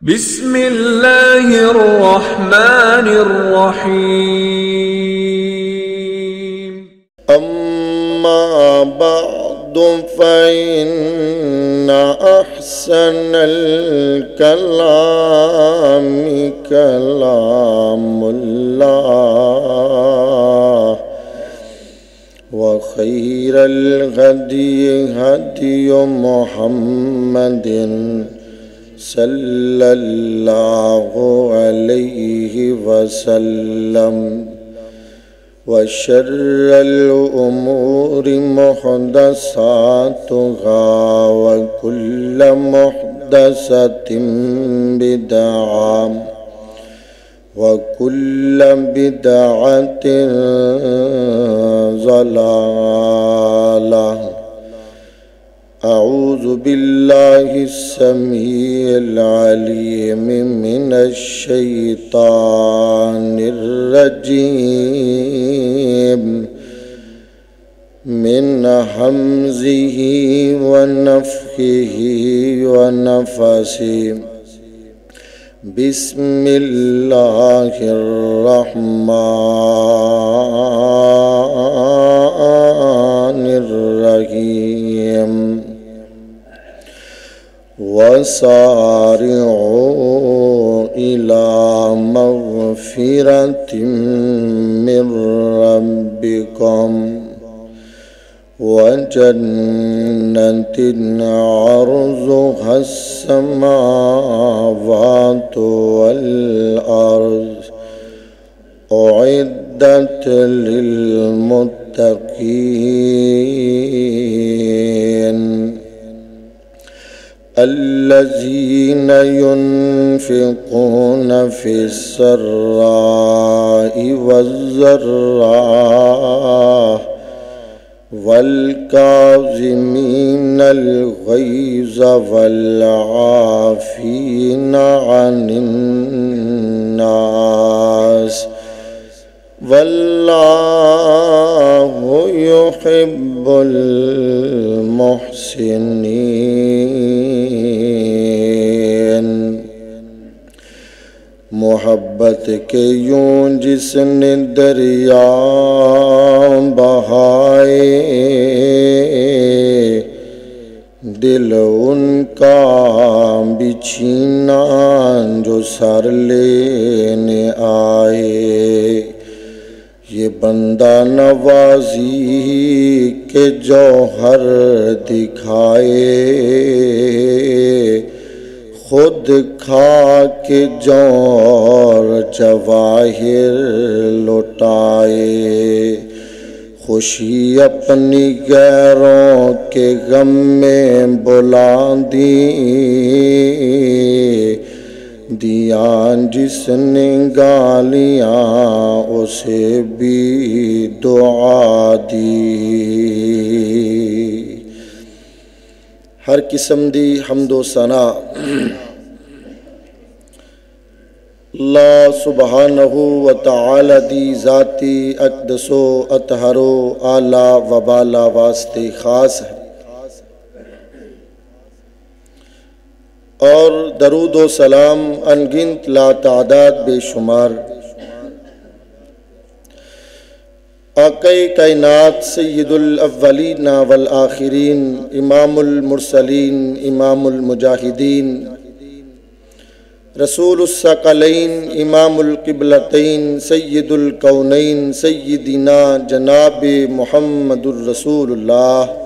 بسم اللہ الرحمن الرحیم اما بعد فإن احسن الكلام كلام الله وخير الهدي هدي محمد صلی اللہ علیہ وسلم وشر الامور محدثاتها وكل محدثة بدعة وكل بدعة ضلالة اعوذ باللہ السمیع العلیم من الشیطان الرجیم من حمزہ ونفخہ ونفثہ بسم اللہ الرحمن الرحیم وَسَارِعُوا إِلَى مَغْفِرَةٍ مِّن رَّبِّكُمْ وَجَنَّةٍ عَرْضُهَا السَّمَاوَاتُ وَالْأَرْضُ أُعِدَّتْ لِلْمُتَّقِينَ الذين ينفقون في السراء والضراء والكاظمين الغيظ والعافين عن الناس والله يحب المحسنين محبت کے یوں جس نے دریا بہائے دل ان کا بچھینا جو سر لینے آئے یہ بندہ نوازی کے جوہر دکھائے خود کھا کے جوہر جواہر لٹائے خوشی اپنی غیروں کے غم میں بلا دی دیاں جس نے گالیاں اسے بھی دعا دی ہر قسم دی حمد و ثنا اللہ سبحانہ و تعالی دی ذاتی اقدس و اطہر و اعلی و بالا واسطے خاص ہے اور درود و سلام انگنت لا تعداد بے شمار آقا کائنات سید الاولین والآخرین امام المرسلین امام المجاہدین رسول الثقلین امام القبلتین سید الکونین سیدنا جناب محمد الرسول اللہ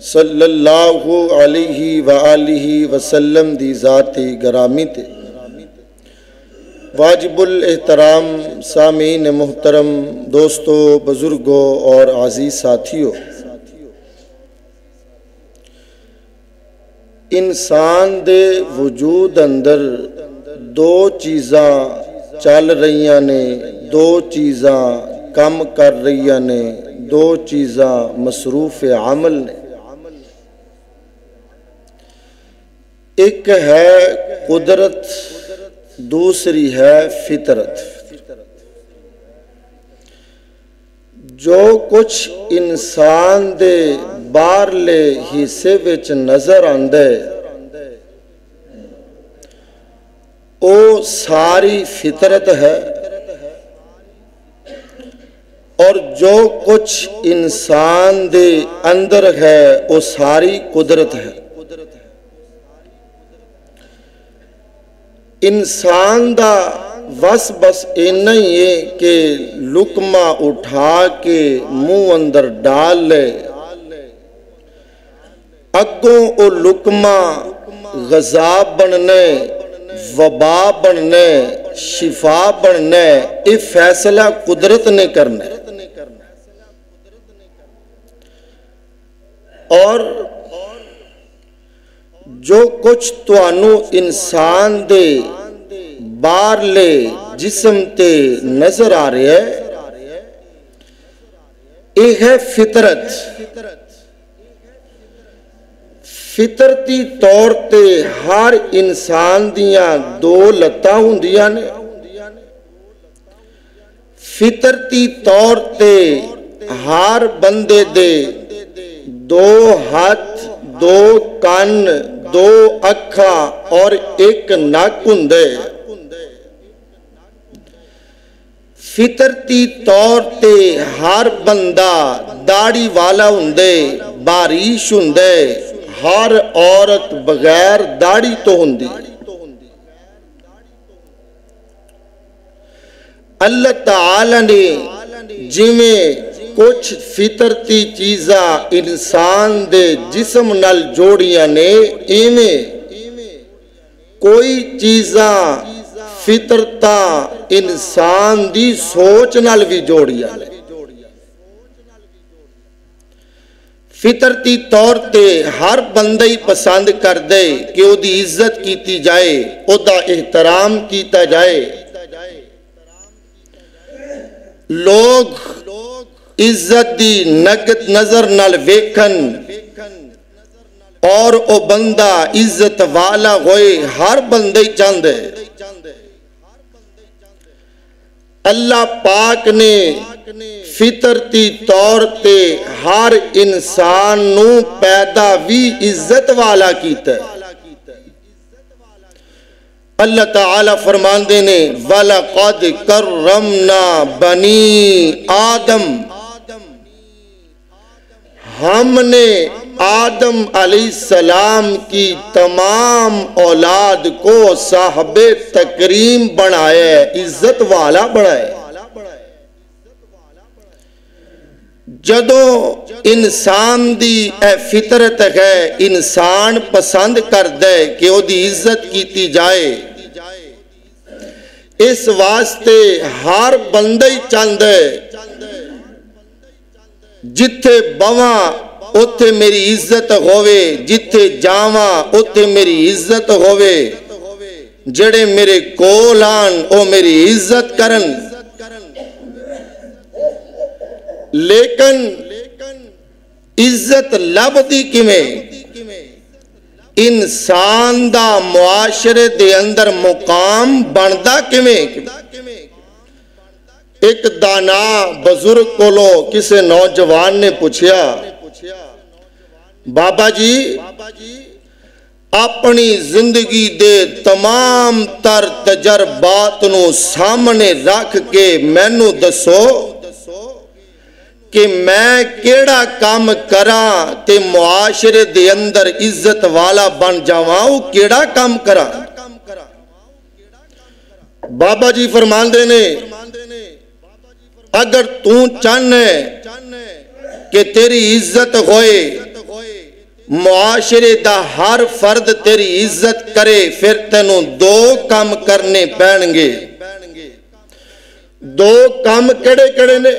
صلی اللہ علیہ وآلہ وسلم دی ذات گرامی تے واجب الاحترام سامعین محترم دوستو بزرگوں اور عزیز ساتھیوں انسان دے وجود اندر دو چیزاں چل رہیاں نے دو چیزاں کم کر رہیاں نے دو چیزاں مصروف عمل نے ایک ہے قدرت دوسری ہے فطرت جو کچھ انسان دے باہرلے حصے وچ نظر آندے ساری فطرت ہے اور جو کچھ انسان دے اندر ہے وہ ساری قدرت ہے۔ انسان دا بس اینا ہی ہے کہ لقمہ اٹھا کے منہ اندر ڈال لے، اگوں او لقمہ غذا بننے، وبا بننے، شفا بننے، یہ فیصلہ قدرت نے کرنا ہے۔ اور جو کچھ توانو انسان دے بار لے جسم تے نظر آ رہے ہے، یہ ہے فطرت۔ فطرتی طور تے ہر انسان دیاں دو لتاں ہوندیاں نے، فطرتی طور تے ہر بندے دے دو ہاتھ، دو کان، دو اکھاں اور ایک ناک ہوندے۔ فطرتی طور تے ہر بندہ داڑھی والا ہوندے، باریش ہوندے، ہر عورت بغیر داڑھی تو ہوندی۔ اللہ تعالی نے جویں کچھ فطرتی چیزاں انسان دے جسم نال جوڑیاں نے، ایویں کوئی چیزاں فطرتاں انسان دی سوچ نال بھی جوڑیاں نے۔ فطرتی طور تے ہر بندہ ہی پسند کر دے کہ او دی عزت کیتی جائے، او دا احترام کیتا جائے۔ لوگ عزت دی نگت نظر نال ویکھن اور او بندہ عزت والا ہوئے، ہر بندہ ہی چاہندے۔ اللہ پاک نے فطرتی طور تے ہر انسان نو پیدا بھی عزت والا کیتا ہے۔ اللہ تعالیٰ فرماندے نے وَلَقَدْ كَرَّمْنَا بَنِي آدم، ہم نے آدم علیہ السلام کی تمام اولاد کو صاحب تکریم بنائے، عزت والا بنائے۔ جدوں انسان دی اے فطرت ہے، انسان پسند کر دے کہ او دی عزت کیتی جائے، اس واسطے ہر بندہ ہی چاہندے جتھے بواں اتھے میری عزت ہووے، جتھے جاواں اتھے میری عزت ہووے، جڑے میرے کول آن او میری عزت کرن۔ لیکن عزت لبدی کیویں؟ انسان دا معاشرے دے اندر مقام بندا کیویں؟ ایک دانا بزرگ کولو کسے نوجوان نے پوچھیا، بابا جی اپنی زندگی دے تمام تر تجربات نو سامنے رکھ کے مینوں دسو کہ میں کیڑا کام کراں تے معاشرے دے اندر عزت والا بن جاواں، او کیڑا کام کراں؟ بابا جی فرماندے نے اگر تو چاہنے کہ تیری عزت ہوئے، معاشرے دا ہر فرد تیری عزت کرے، پھر تینوں دو کام کرنے پین گے۔ دو کام کڑے کڑے نے؟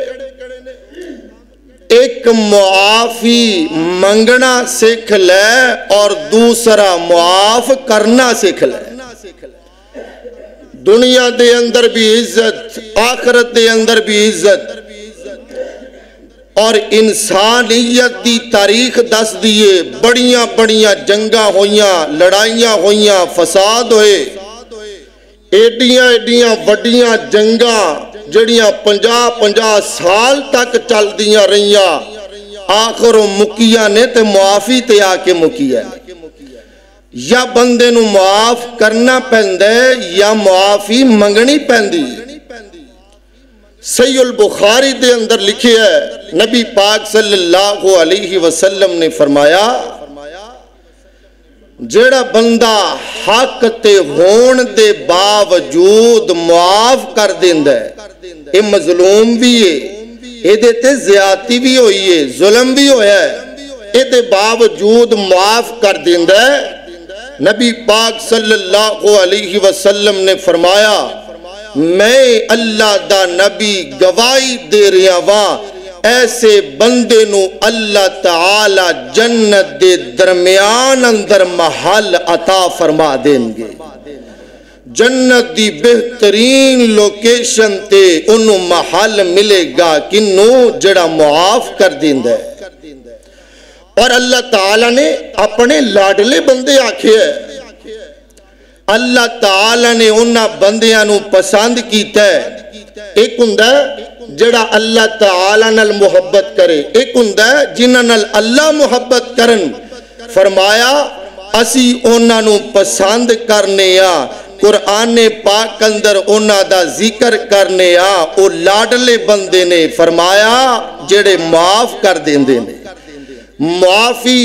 ایک معافی منگنا سیکھ لے اور دوسرا معاف کرنا سیکھ لے۔ دنیا دے اندر بھی عزت، آخرت دے اندر بھی عزت، اور انسانیت دی تاریخ دس دیئے، بڑیاں بڑیاں جنگاں ہویاں، لڑائیاں ہویاں، فساد ہوئے، ایڈیاں ایڈیاں وڈیاں جنگاں جڑیاں 50 سال تک چل دیاں رہیاں، آخر مکیاں نے تے معافی تے آ کے مکیاں۔ یا بندے نو معاف کرنا پہندے یا معافی منگنی پہندی. صحیح البخاری دے اندر لکھی ہے نبی پاک صلی اللہ علیہ وسلم نے فرمایا جیڑا بندہ حق تے ہون دے باوجود معاف کر دیندہ ہے، اے مظلوم بھی ہے، اے دیتے زیادتی بھی ہوئی ہے، ظلم بھی ہویا ہے، اے دے باوجود معاف کر دیندہ ہے. نبی پاک صلی اللہ علیہ وسلم نے فرمایا میں اللہ دا نبی گواہی دے رہا وا ایسے بندے نو اللہ تعالی جنت دے درمیان اندر محل عطا فرما دیں گے. جنت دی بہترین لوکیشن تے انہوں محل ملے گا کنوں جڑا معاف کر دیندہ ہے. اور اللہ تعالیٰ نے اپنے لاڈلے بندے آکھے ہے، اللہ تعالیٰ نے انہا بندیاں نو پسند کیتا ہے. ایک ہندہ جڑا اللہ تعالیٰ نال محبت کرے، ایک ہندہ جنہاں نال اللہ محبت کرن. فرمایا اسی انہاں نو پسند کرنے یا قرآن پاک اندر انہاں دا ذکر کرنے یا او لاڈلے بندے نے. فرمایا جڑے معاف کر دیندے نے. معافی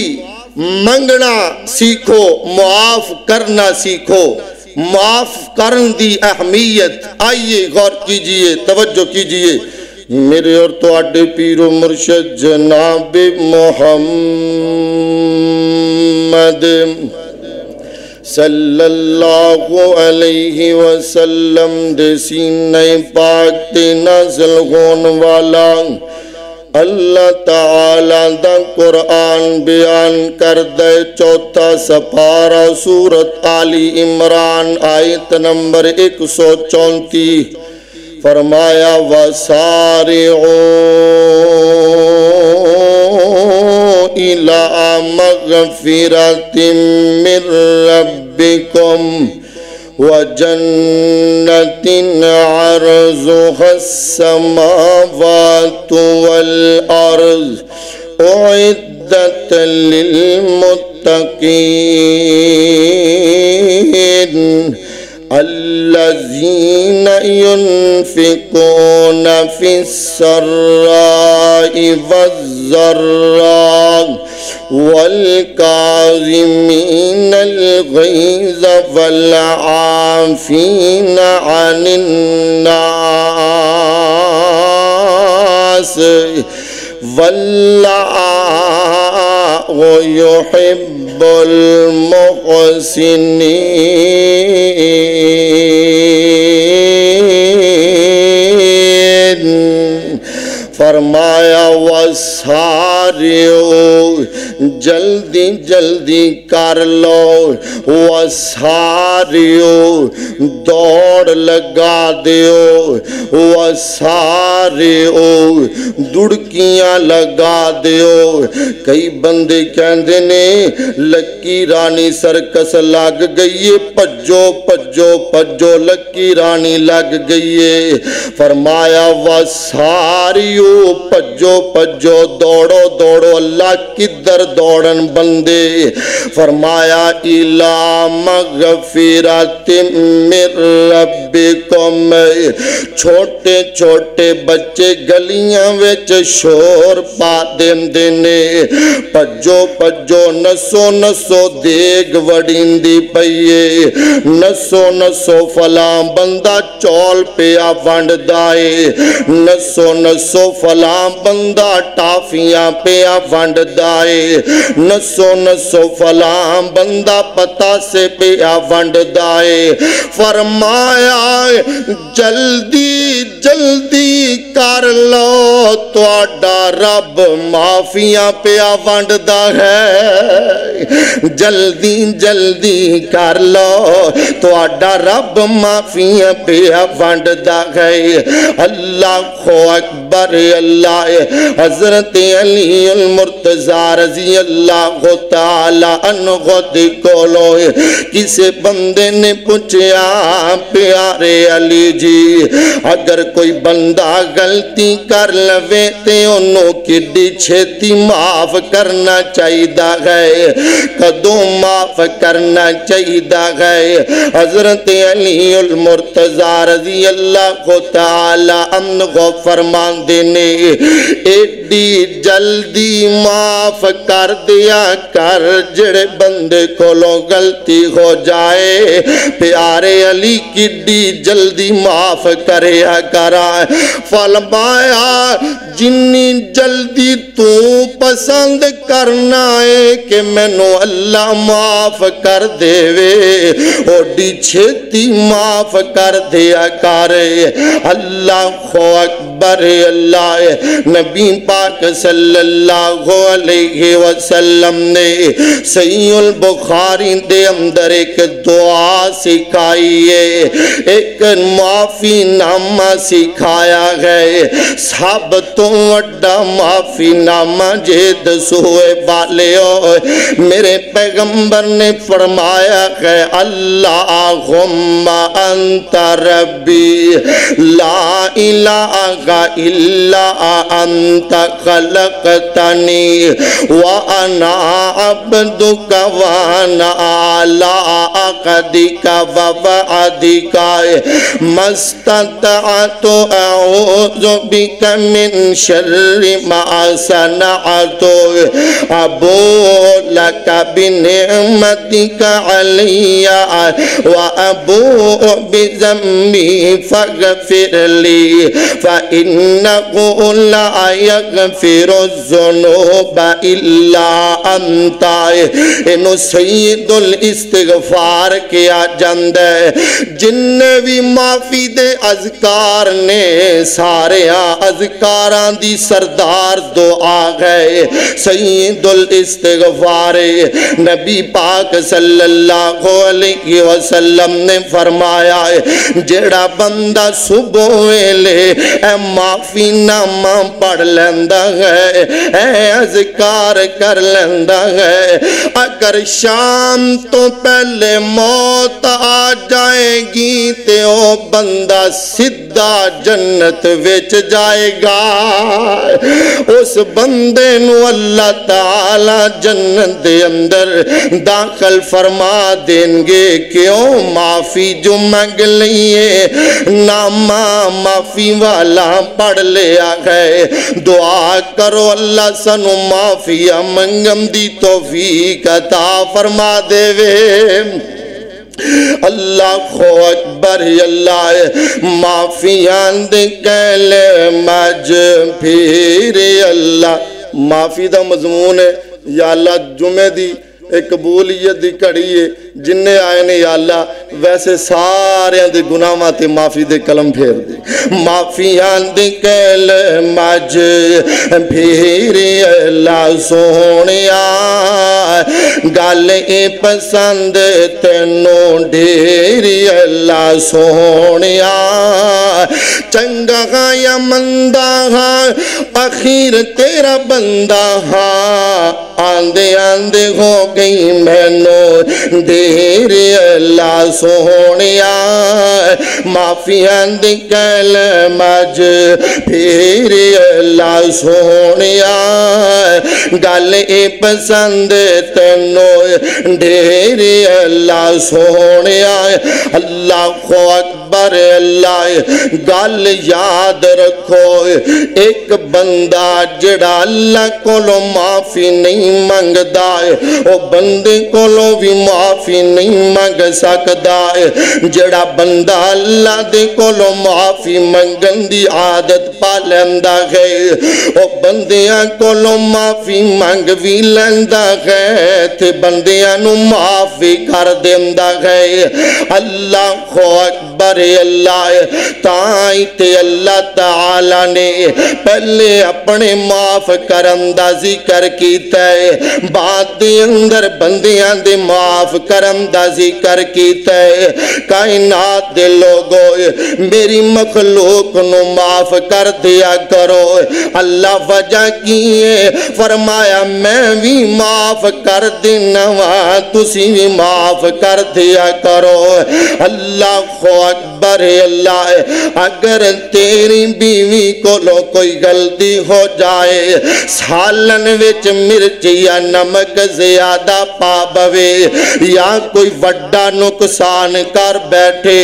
منگنا سیکھو، معاف کرنا سیکھو. معاف کرن دی اہمیت آئیے غور کیجئے، توجہ کیجئے. میرے اور تو آڈے پیر و مرشد جناب محمد صلی اللہ علیہ وسلم دے سینہ پاک تے نازل ہون والا اللہ تعالیٰ دا قرآن بیان کردے 4 سپارہ سورت آلی عمران آیت نمبر 134. فرمایا وَسَارِعُوا إِلَىٰ مَغْفِرَةٍ مِّن رَبِّكُمْ وَجَنَّةٍ عَرْضُهَا السَّمَاوَاتُ وَالْأَرْضُ أُعِدَّتْ لِلْمُتَّقِينَ الَّذِينَ يُنْفِقُونَ فِي السَّرَّاءِ وَالضَّرَّاءِ وَالْكَاظِمِينَ الْغَيْظَ وَالْعَافِينَ عَنِ النَّاسِ وَاللَّهُ يُحِبُّ الْمُحْسِنِينَ. فرمایا وَسَارِعُوا جلدی جلدی کر لو، وَسَارِعُوا دوڑ لگا دیو، وَسَارِعُوا دڑکیاں لگا دیو. کئی بندے کہندے نے لکی رانی سرکس لگ گئیے، پجو پجو پجو لکی رانی لگ گئیے. فرمایا وَسَارِعُوا پجو پجو دوڑو دوڑو. اللہ کدھر دوڑن بندے؟ فرمایا إِلَىٰ مَغْفِرَةٍ مِّن رَبِّكُمْ. چھوٹے چھوٹے بچے گلیاں وچ شور پا دیندے نے، پجو پجو نسو نسو دیگ وڑیندی پئیے، نسو نسو فلاں بندہ چول پیا ونڈ دائے، نسو نسو فلاں بندہ ٹافیاں پیا ونڈ دائے، نسو نسو فلاں بندہ پتا سے پیا ونڈ دائے. فرمایا جلدی جلدی کر لو تو آڈا رب معافیاں پیا ونڈ دا ہے. جلدی جلدی کر لو تو آڈا رب معافیاں پیا ونڈ دا ہے. اللہ اکبر. اللہ حضرت علی المرتضی رضی اللہ تعالی عنہ دے کولو کسے بندے نے پوچھیا پیارے علی جی اگر کوئی بندہ غلطی کر لوے تے انہوں کڈی چھتی معاف کرنا چاہیدہ ہے کدوں معاف کرنا چاہیدہ ہے حضرت علی المرتضی رضی اللہ تعالی عنہ فرمان دینے ایڈی جلدی معاف کر دیا کر جڑے بندے کو لو غلطی ہو جائے پیارے علی کڈی جلدی معاف کریا کرا فرمایا جنی جلدی تو پسند کرنا ہے کہ میں نو اللہ معاف کر دے وے اوڈی چھتی معاف کر دیا کرے اللہ اکبر اللہ نبی پاک صلی اللہ علیہ وسلم نے صحیح البخاری دے اندر ایک دعا سکھائیے ایک معافی نامہ سکھایا ہے سب تو وڈا معافی نامہ جید سوئے والے ہو میرے پیغمبر نے فرمایا ہے اللہم انت ربی لا الہ الا انت خلقتنی وانا عبدک وانا علی عقدک ووعدک مستطعت اعوذ بک من شر ما صنعت ابو لک بنعمتک علی وابو بذنبی فاغفر لی فإنہ لا یغفر الذنوب الا انت انہوں سید الاستغفار کیا جاندے جن بھی معافی دے اذکار نے سارے اذکاران دی سردار دعا گئے سید الاستغفار نبی پاک صلی اللہ علیہ وسلم نے فرمایا جڑا بندہ صبح ویلے اے معافی نامہ پڑھ لیندہ ہے اے اذکار کر لیندہ ہے اگر شام تو پہلے موت آ جائے گی تے او بندہ سدھا جنت وچ جائے گا اس بندے نو اللہ تعالی جنت دے اندر داخل فرما دیں گے کیوں معافی جو مانگ لئیے نامہ معافی والا پڑھ لیا ہے دعا کرو اللہ سنو معافی منگم دی توفیق عطا فرما دے وے اللہ اکبر اللہ معافیان دے کہلے مج پھر اللہ معافی دا مضمون ہے یا اللہ جمعہ دی ایک قبولیت دی کڑی ہے جننے آئے نے یا اللہ ویسے سارے دے گناہاں تے معافی دے کلم پھیر دے معافیان دے کلمج پھیر اللہ سونیا گل اے پسند تینوں ڈھیری اللہ سونیا چنگا ہاں یا مندہ ہاں اخیر تیرا بندہ ہاں آندے آندے ہو گئی میں نو دیر اللہ سونیا معافی آندے کلمج پھر اللہ سونیا گل اے پسند تینو ڈھیر اللہ سونیا اللہ اکبر اللہ گل یاد رکھو ایک بندہ جڑا اللہ کو لو معافی نہیں منگدا او بندے کو لو بھی معافی نہیں منگ سکدا جڑا بندہ اللہ دے کو لو معافی منگن دی عادت پا لیندہ ہے او بندیاں کو لو معافی منگ بھی لیندہ ہے تے بندیاں نو معافی کر دیندہ ہے اللہ اکبر اکبر اللہ تائیں تے اللہ تعالی نے پہلے اپنے معاف کرن دا ذکر کیتا ہے بعد دے اندر بندیاں دے معاف کرن دا ذکر کیتا ہے کائنات دے لوگو میری مخلوق نو معاف کر دیا کرو اللہ وجہ کی ہے فرمایا میں بھی معاف کر دینا وا تسی بھی معاف کر دیا کرو اللہ اکبر اللہ اگر تیری بیوی کو لو کوئی غلطی ہو جائے سالن وچ مرچ یا نمک زیادہ پا بوے یا کوئی وڈا نقصان کر بیٹھے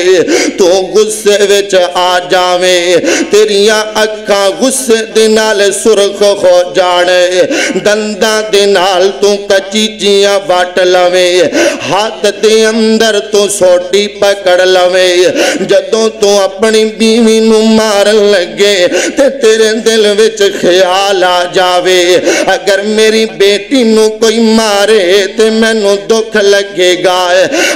تو غصے وچ آ جاویں تیریاں اکھاں غصے دے نال سرخ ہو جانے دنداں دے نال تو کچیچیاں وٹ لویں ہاتھ دے اندر تو سوٹی پکڑ لویں جدوں تو اپنی بیوی نو مارن لگے تے تیرے دل وچ خیال آ جاوے اگر میری بیٹی نو کوئی مارے تے مینوں دکھ لگے گا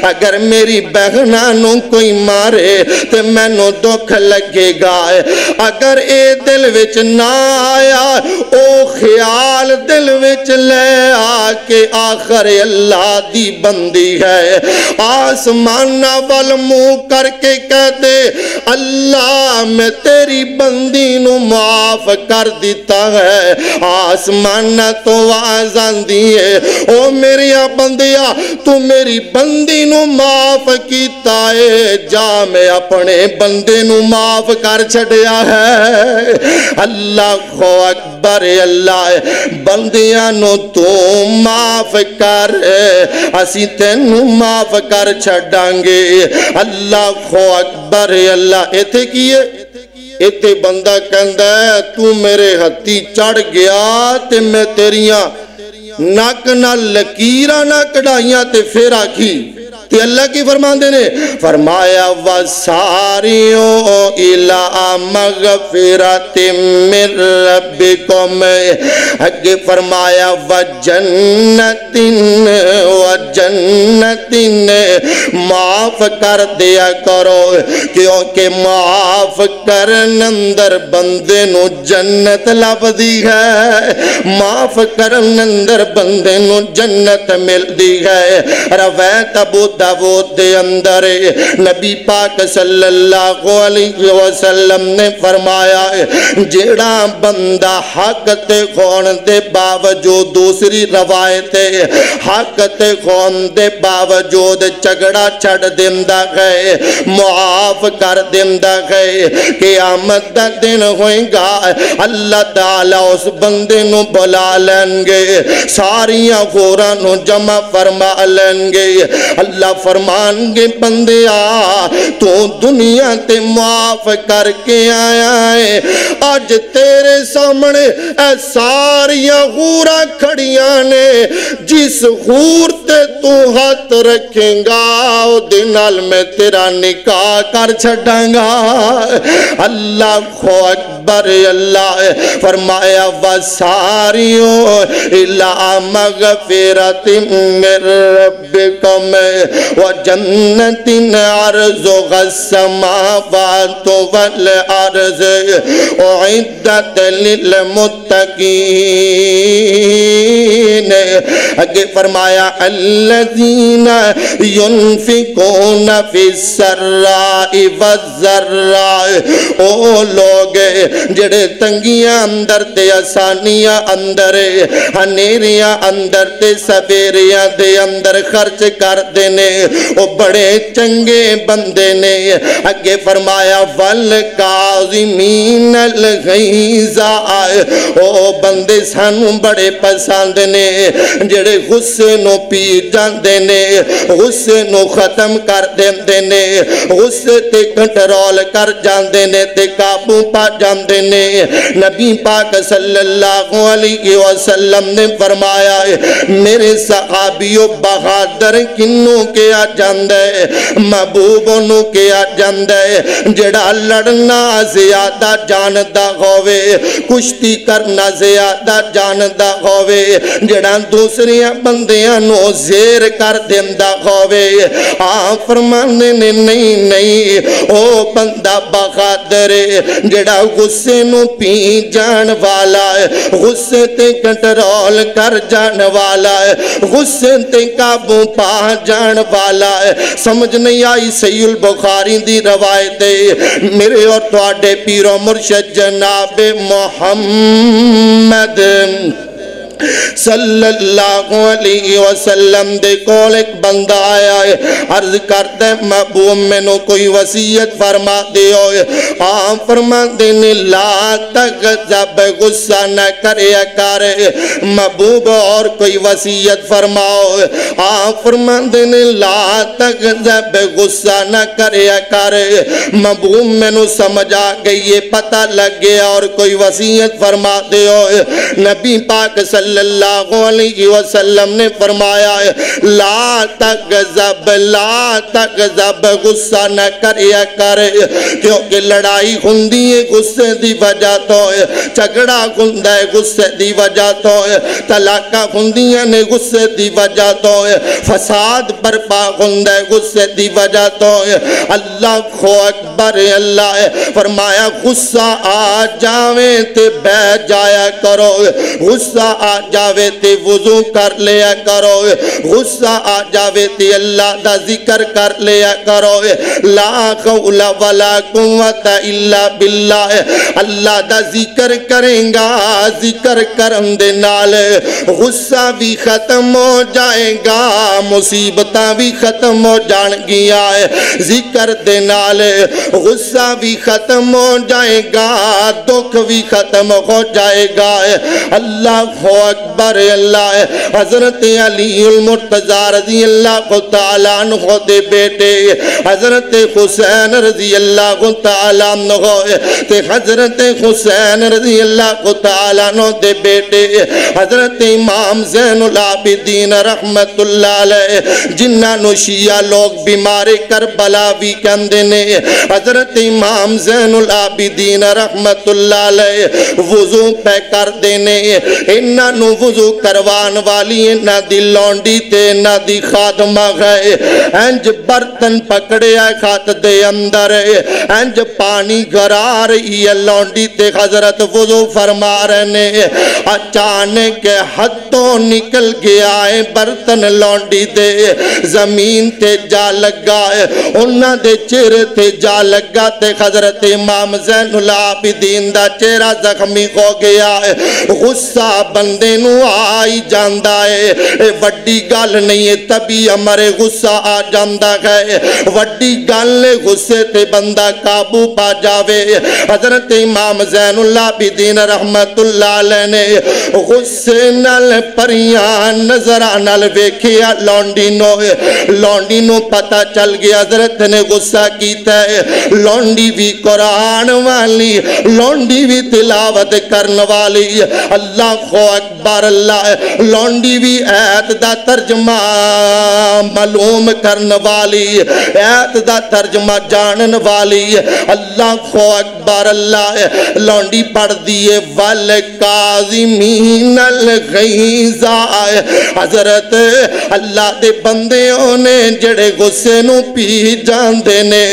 اگر میری بہنا نو کوئی مارے تے مینوں دکھ لگے گا اگر اے دل وچ نہ آیا او خیال دل وچ لے آ کے آخر اللہ دی بندی ہے آسمان وال منہ کر کے کہہ دے اللہ میں تیری بندی نو معاف کر دیتا ہے آسمان تو آواز آندی ہے او میری بندیا تو میری بندی نو معاف کیتا ہے جا میں اپنے بندے نو معاف کر چھڑیا ہے اللہ اکبر اللہ بندیاں نو تو معاف کر اسی تینو معاف کر چھڑاں گے اللہ اکبر اللہ ایتھے کیے ایتھے بندہ کہندا ہے تو میرے ہتھی چڑھ گیا تے میں تیریاں ناک نہ لکیراں نہ کڑائیاں تے پھر آکھی تے اللہ کی فرماندے نے فرمایا وَسَارِعُوا إِلَىٰ مَغْفِرَةٍ مِّن رَبِّكُمْ اگے فرمایا وَجَنَّةٍ معاف کر دیا کرو کیونکہ معاف کرن اندر بندے نو جنت لب دی ہے معاف کرن اندر بندے نو جنت مل دی ہے روایت ابو داؤد دے اندر نبی پاک صلی اللہ علیہ وسلم نے فرمایا جیڑا بندہ حق تے خون دے باوجود دوسری روایت حق تے خون دے باوجود جھگڑا چھڑ دیندا ہے معاف کر دیندا ہے قیامت دا دن ہوئے گا اللہ تعالی اس بندے نو بلا لیں گے ساریاں غوراں نو جمع فرما لیں گے اللہ فرمان گے بندیا تو دنیا تے معاف کر کے آیا ہے آج تیرے سامنے اے ساریاں غوراں کھڑیاں نے جس غور تے تو ہاتھ رکھیں گا او دنال میں تیرا نکاح کر چھڑاں گا اللہ اکبر اللہ فرمایا وَسَارِعُوا إِلَىٰ مَغْفِرَةٍ مِّن رَبِّكُمْ وَجَنَّةٍ عَرْضُهَا السَّمَاوَاتُ وَالْأَرْضُ أُعِدَّتْ لِلْمُتَّقِينَ اگے فرمایا الذین ينفقون فی السراء والضراء او لوگ جڑے تنگیاں اندر تے آسانیاں اندر ہنیریاں اندر تے سویریاں دے اندر خرچ کر دینے او بڑے چنگے بندے نے اگے فرمایا والکاظمین الغیظ او بندے سانو بڑے پسند نے جڑے غصے نو پی جاندے نے غصے نو ختم کر دیندے نے غصے تے کنٹرول کر جاندے نے تے قابو پا جاندے نے نبی پاک صلی اللہ علیہ وسلم نے فرمایا میرے صحابیوں بہادر کنوں کیا جاندے محبوب انہوں کیا جاندے جڑا لڑنا زیادہ جاندا ہووے کشتی کرنا زیادہ جاندا ہووے جڑا دوسریاں بندیاں نو زیر کر دیندا ہووے فرمانے نے نہیں او بندہ بہادر جڑا غصے نو پی جان والا ہے غصے تے کنٹرول کر جان والا ہے غصے تے قابو پا جان والا ہے سمجھ نہیں آئی صحیح البخاری دی روایت ہے میرے اور تواڈے پیر و مرشد جناب محمد صلی اللہ علیہ وسلم دے کول ایک بندہ آیا ہے عرض کرتے محبوب میں نو کوئی وصیت فرما دے ہوئے فرما دینے لا تغضب غصہ نہ کرے کرے محبوب اور کوئی وصیت فرماؤ فرما دینے لا تغضب غصہ نہ کرے کرے محبوب میں نو سمجھ آ گئی یہ پتہ لگ گیا اور کوئی وصیت فرما دے ہوئے نبی پاک صلی اللہ علیہ وسلم نے فرمایا ہے لا تغضب غصہ نہ کریا کرے کیونکہ لڑائی ہوندی ہے غصے دی وجہ تو ہے جھگڑا ہوندا ہے غصے دی وجہ تو ہے طلاقاں ہوندیاں نے غصے دی وجہ تو ہے فساد برپا ہوندا ہے غصے دی وجہ تو ہے اللہ اکبر اللہ ہے فرمایا غصہ آ جاویں تے بہ جایا کرو غصہ آ جاوے تے وضو کر لیا کرو غصہ آ جاوے تے اللہ دا ذکر کر لیا کرو لا حول ولا قوت الا باللہ اللہ دا ذکر کریں گا ذکر کرن دے نال غصہ بھی ختم ہو جائے گا مصیبتاں بھی ختم ہو جان گیا ذکر دے نال غصہ بھی ختم ہو جائے گا دکھ بھی ختم ہو جائے گا اللہ اکبر اللہ حضرت علی المرتضی رضی اللہ تعالیٰ عنہ دے بیٹے حضرت حسین رضی اللہ تعالیٰ عنہ تے حضرت حسین رضی اللہ تعالیٰ عنہ دے بیٹے حضرت امام زین العابدین رحمت اللہ علیہ جنہ نو شیعہ لوگ بیمار کربلا بھی کہندے نے حضرت امام زین العابدین رحمت اللہ علیہ وضو پہ کر دینے انہاں نو وضو کروان والی انہاں دی لونڈی تے انہاں دی خادمہ گئے انج برتن پکڑے آئے خات دے اندر انج پانی گھرا رہی ہے لونڈی تے حضرت وضو فرما رہنے اچانک ہتھوں نکل گیا ہے برتن لونڈی دے زمین تے جا لگا ہے انہاں دے چہرے تے جا لگا تے حضرت امام زین العابدین دا چہرہ زخمی ہو گیا ہے غصہ بندے نو آئی جاندہ ہے وڈی گل نہیں ہے تبھی ہمارے غصہ آ جاندہ ہے وڈی گل غصے تے بندہ قابو پا جاوے حضرت امام زین العابدین رحمت اللہ علیہ نے غصے نال پریاں نظرہ نال ویکھیا لونڈی نو پتہ چل گیا حضرت نے غصہ کیتا ہے لونڈی بھی قرآن والی لونڈی بھی تلاوت کرن والی اللہ اکبر اللہ لونڈی بھی ایت دا ترجمہ معلوم کرن والی ایت دا ترجمہ جانن والی اللہ اکبر اللہ لونڈی پڑھ دیئے والکاظمین الغیظ حضرت اللہ دے بندے ہونے جڑے غصے نو پی جاندے نے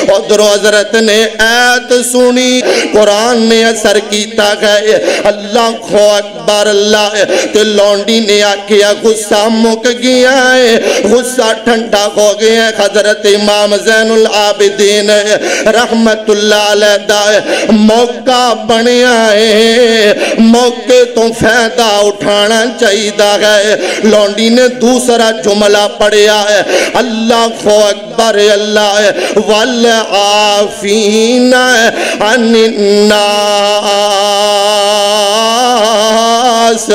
ادھروں حضرت نے ایت سنی قرآن نے اثر کیتا گئے اللہ اکبر اللہ تے لونڈی نے آکیا غصہ مک گیا ہے غصہ ٹھنڈا ہو گیا ہے حضرت امام زین العابدین رحمت اللہ علیہ دا موقع بنیا ہے موقع تو فائدہ اٹھانا چاہیدہ ہے لونڈی نے دوسرا جملہ پڑھیا ہے اللہ اکبر اللہ والعافین عن الناس خاص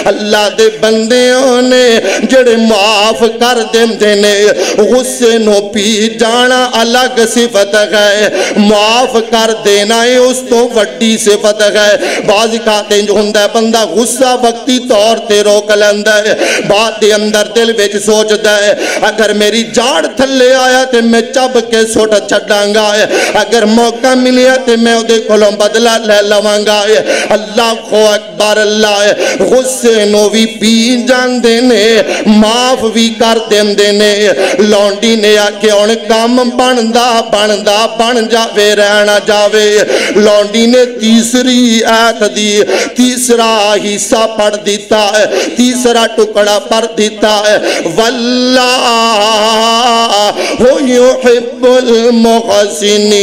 اللہ دے بندیوں نے جڑے معاف کر دیندے نے غصے نو پی جانا الگ صفت ہے معاف کر دینا ہے اس تو وڈی صفت ہے بعض کہتے جو ہندہ ہے بندہ غصہ وقتی طور تے روک لیندہ ہے بات دے اندر دل وچ سوچدا ہے اگر میری جاڑ تھلے آیا تے میں چب کے سوٹ چھڈاں گا اگر موقع ملیا تے میں دے کولوں بدلہ لے لواں گا اللہ کو اکبر اللہ غصے نو بھی پی جان دینے معاف بھی کر دین دینے لونڈی نے آکے ان کام بن جاوے رہنا جاوے لونڈی نے تیسری آیت دی تیسرا حصہ پڑھ دیتا ہے تیسرا ٹکڑا پڑھ دیتا ہے واللہ یحب المحسنین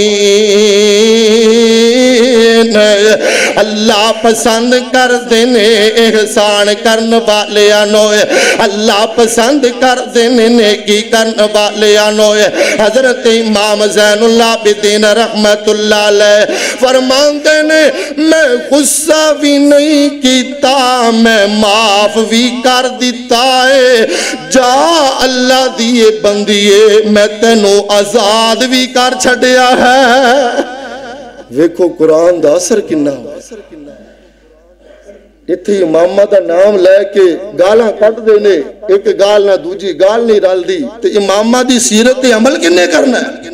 اللہ پسند کر دینے احسان کرن والے آنوئے اللہ پسند کر دینے نیکی کرن والے آنوئے حضرت امام زین اللہ بدین رحمت اللہ علیہ فرمان دینے میں غصہ بھی نہیں کیتا میں معاف بھی کر دیتا ہے جا اللہ دیئے بندیے میں تینوں آزاد بھی کر چھڑیا ہے ویکھو قرآن دا اثر کنہ اتھی امامہ دا نام لے کے گالاں کٹ دینے ایک گال نہ دوجی گال نہیں رال دی تو امامہ دی سیرت عمل کنے کرنا ہے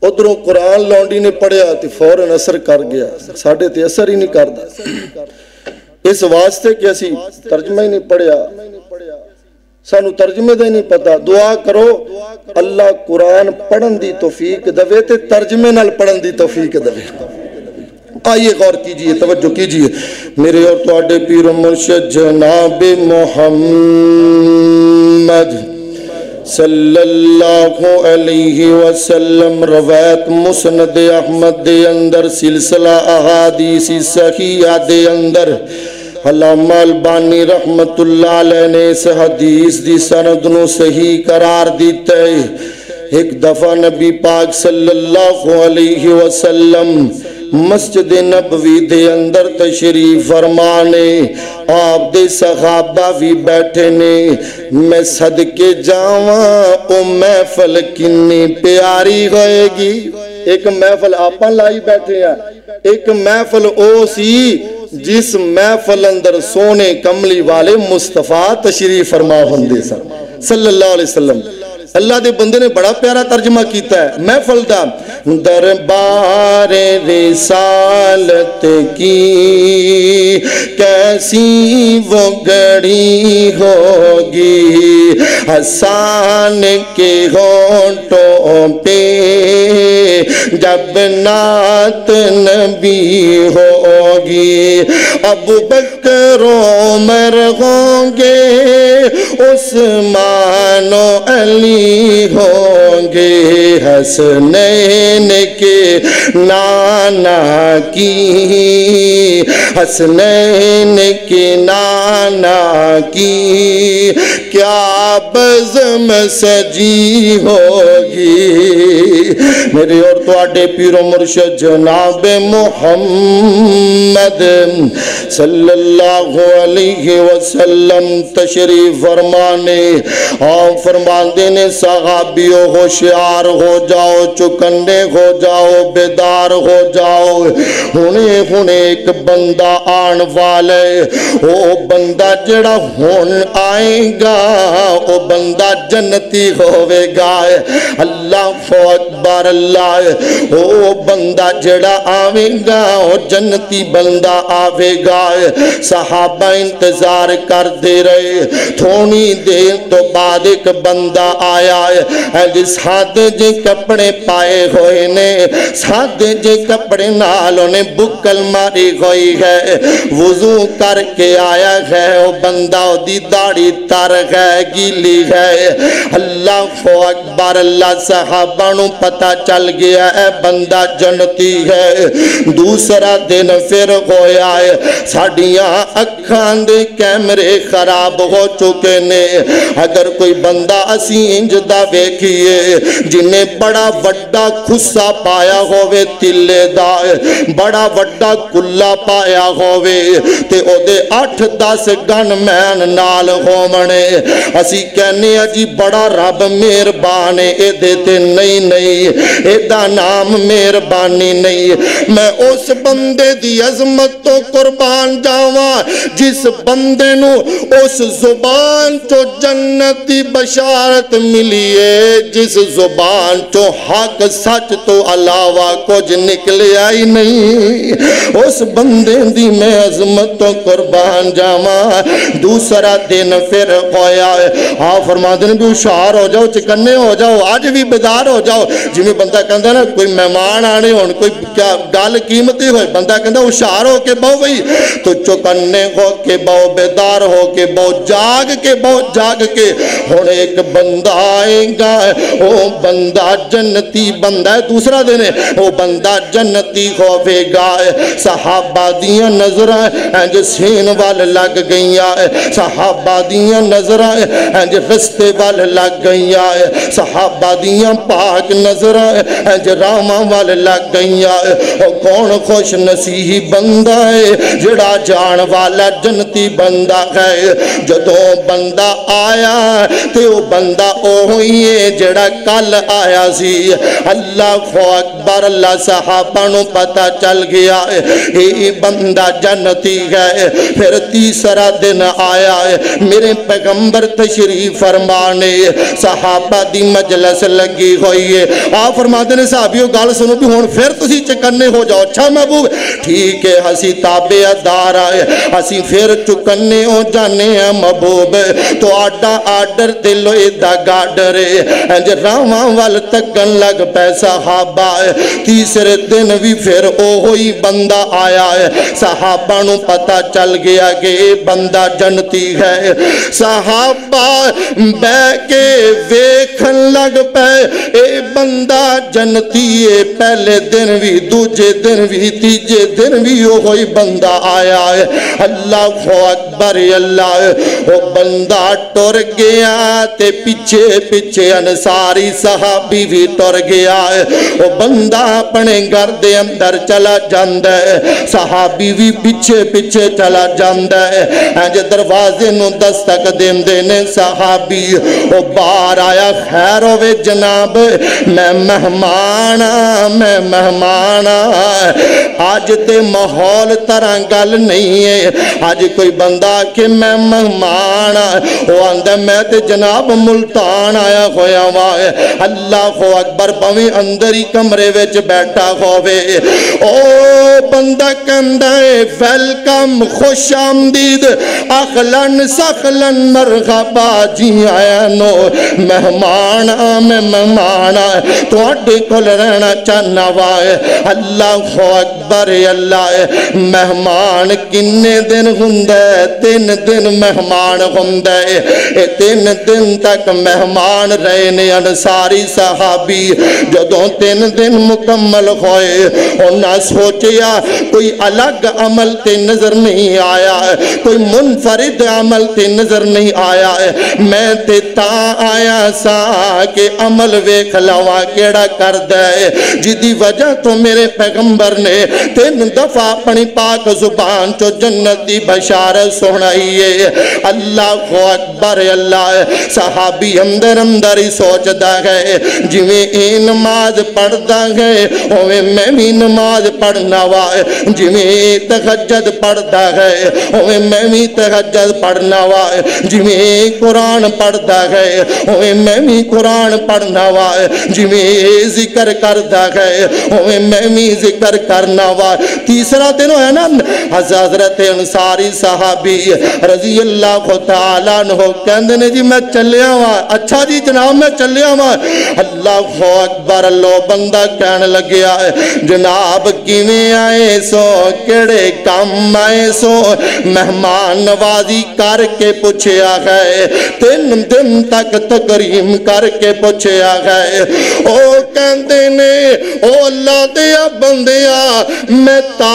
ادھروں قرآن لونڈی نے پڑھیا تو فوراً اثر کر گیا ساڑھے تے اثر ہی نہیں کردا اس واسطے کہ اسی ترجمہ ہی نہیں پڑھیا سانو ترجمے دے نہیں پتا دعا کرو اللہ قرآن پڑھن دی توفیق دوے تے ترجمے نال پڑھن دی توفیق دوے آئیے غور کیجئے توجہ کیجئے میرے اور تواڈے پیر و مرشد جناب محمد صلی اللہ علیہ وسلم روایت مسند احمد دے اندر سلسلہ احادیث صحیحہ دے اندر علامہ البانی رحمت اللہ علیہ نے اس حدیث دی سند نو صحیح قرار دیتا ہے ایک دفعہ نبی پاک صلی اللہ علیہ وسلم مسجد نبوی دے اندر تشریف فرمانے آپ دے صحابہ بھی بیٹھے نے میں صدقے جاواں او محفل کنی پیاری ہوئے گی ایک محفل آپاں لائی بیٹھے ہیں ایک محفل او سی جس محفل اندر سونے کملی والے مصطفیٰ تشریف فرما ہوندے صلی اللہ علیہ وسلم اللہ دے بندے نے بڑا پیارا ترجمہ کیتا ہے محفل دا دربار رسالت کی کیسی وہ گھڑی ہوگی حسان کے ہونٹوں پہ جب نعت نبی ہوگی ابو بکر عمر ہوں گے عثمان و علی ہوں گے حسنین کے نانا کی حسنین کے نانا کی کیا بزم سجی ہوگی میرے اور تواڈے پیر و مرشد جناب محمد صلی اللہ علیہ وسلم تشریف فرمانے آپ فرمان دینے صحابیوں ہوشیار ہو جاؤ چکنے ہو جاؤ بیدار ہو جاؤ ہونے ایک بندہ آن والے وہ بندہ جڑا ہون آئیں گا وہ بندہ جنتی ہوئے گا اللہ اکبر اللہ وہ بندہ جڑا آئیں گا وہ جنتی بندہ آئے گا صحابہ انتظار کر دے رہے تھوڑی دیر تو بعد ایک بندہ آیا ہے سادے جے کپڑے پائے ہوئے نے سادے جے کپڑے نالوں نے بکل ماری ہوئی ہے وضو کر کے آیا ہے وہ بندہ دی داڑھی تر ہے گیلی ہے اللہ اکبر اللہ صحابہ نو پتہ چل گیا ہے بندہ جنتی ہے۔ دوسرا دن پھر ہویا ہے، ساڑیاں اکھان دے کیمرے خراب ہو چکے نے۔ اگر کوئی بندہ اسی انجدہ ویکھیے جنہیں بڑا وڈا خصہ پایا ہوئے تلے دائے، بڑا وڈا کلہ پایا ہوئے تے او دے 8-10 گن مین نال ہومنے، اسی کہنے جی بڑا رب مہربانے، اے دیتے نہیں اے دا نام مہربانی نہیں۔ میں اس بندے دی عظمت تو قربان جاواں جس بندے نو اس زبان چو جنت دی بشارت ملیے، جس زبان چو حق سچ تو علاوہ کچھ نکلیا ہی نہیں، اس بندے دی میں عظمت تو قربان جاواں۔ دوسرا دن پھر ہویا ہے، فرما دن بھی ہوشیار ہو جاؤ، چکنے ہو جاؤ، آج بھی بیدار ہو جاؤ۔ جی بندہ کہندا نا کوئی مہمان آنے ہون، کوئی کیا گل قیمتی ہوئے، بندہ کہندا ہوشیار ہو کے بہو بھئی، تو چکنے ہو کے بہو، بیدار ہو کے بہو، جاگ کے بہو، جاگ کے ہن ایک بندہ آئے گا، وہ بندہ جنتی بندہ ہے۔ دوسرا دن ہے، وہ بندہ جنتی ہوئے گا۔ صحابہ دیاں نظریں انج سین وال لگ گئیاں، صحابہ دیاں نظریں انج رستے وال لگ گئیاں، صحابہ دیاں پاک نظریں انج راواں وال لگ گئیاں۔ او کون خوش نصیب بندہ ہے جڑا جان والا جنتی بندہ ہے۔ جدوں بندہ آیا تے او بندہ اوہی ہے جڑا کل آیا سی۔ اللہ اکبر، اللہ صحابہ نو پتہ چل گیا اے بندہ جنتی ہے۔ پھر تیسرا دن آیا ہے، میرے پیغمبر تشریف فرمانے، صحابہ دی مجلس لگی ہوئی ہے۔ آپ فرماتے ہیں صحابیوں گال سنو بھی ہون پھر تسی چکنے ہو جاؤ، اچھا محبوب ٹھیک ہے، ہسی تابع دار آئے، ہسی پھر چکنے ہو جانے ہیں محبوب، تو آڈا آڈر دلو ایدہ گاڈرے انج راواں وال تکن لگ پہ صحابہ۔ تیسرے دن بھی پھر اوہی بندہ آیا ہے، صحابہ نو پتہ چل گیا کہ اے بندہ جنتی ہے۔ صحابہ بے کے ویکھن لگ پہ اے بندہ جنتی ہے۔ پہلے دن بھی، دوجے دن بھی، تیجے دن بھی وہی بندہ آیا ہے۔ اللہ اکبر، اللہ وہ بندہ ٹر گیا تے پیچھے پیچھے انصاری صحابی بھی ٹر گیا ہے۔ وہ بندہ اپنے گھر دے اندر چلا جاندہ ہے، صحابی بھی پیچھے پیچھے چلا جاندہ ہے۔ انج دروازے نو دستک دیندے نے صحابی، وہ باہر آیا، خیر ہوئے جناب میں مہمانا، میں مہمانا۔ آج تے ماحول طرح گل نہیں ہے، آج کوئی بندہ کہ میں مہمانا، وہ آندہ میں تے جناب ملتان آیا ہویا وائے۔ اللہ اکبر، پویں اندر ہی کمرے ویچ بیٹھا ہوئے۔ او بندہ کندائے ویلکم، خوش آمدید، اخلن سخلن مرحبا، جی آیا نو مہمانا، میں مہمانا تو اڈے کل رہنا چاہنا وائے۔ اللہ اکبر، اللہ مہمان کنے دن ہوندے؟ 3 دن مہمان ہوندے۔ 3 دن تک مہمان رہے نے انصاری صحابی۔ جدوں 3 دن مکمل ہوئے، انہاں سوچیا کوئی الگ عمل تے نظر نہیں آیا ہے، کوئی منفرد عمل تے نظر نہیں آیا ہے۔ میں تے تاں آیا سا کہ عمل ویکھ لوا کیڑا کر دے، جدی وجہ تو میرے پیغمبر نے 3 دفعہ اپنی پاک زبان چو جنت دی بشارت سنائیے۔ اللہ اکبر، اللہ صحابی اندر اندر ہی سوچ دا ہے جویں اے نماز پڑھ دا ہے اویں میں بھی نماز پڑھنا وائے، جویں تہجد پڑھ دا ہے اویں میں بھی تہجد پڑھنا وائے، جویں قرآن پڑھ دا ہے اویں میں بھی قرآن پڑھنا وائے، جویں ذکر کر دا ہے اویں میں بھی ذکر کرنا وائے۔ تیسرا دن ہویا نا، حضرت انصاری صحابی رضی اللہ تعالیٰ عنہ کہندے نے جی میں چلیا ہوا، اچھا جی جناب میں چلیا ہوا۔ اللہ اکبر، اللہ بندہ کہنے لگیا ہے جناب کیویں آئے سو، کیڑے کام آئے سو؟ مہمان نوازی کر کے پوچھیا ہے، 3 دن تک تکریم کر کے پوچھیا گئے او کہندے نے او اللہ دیا بندیا میں تا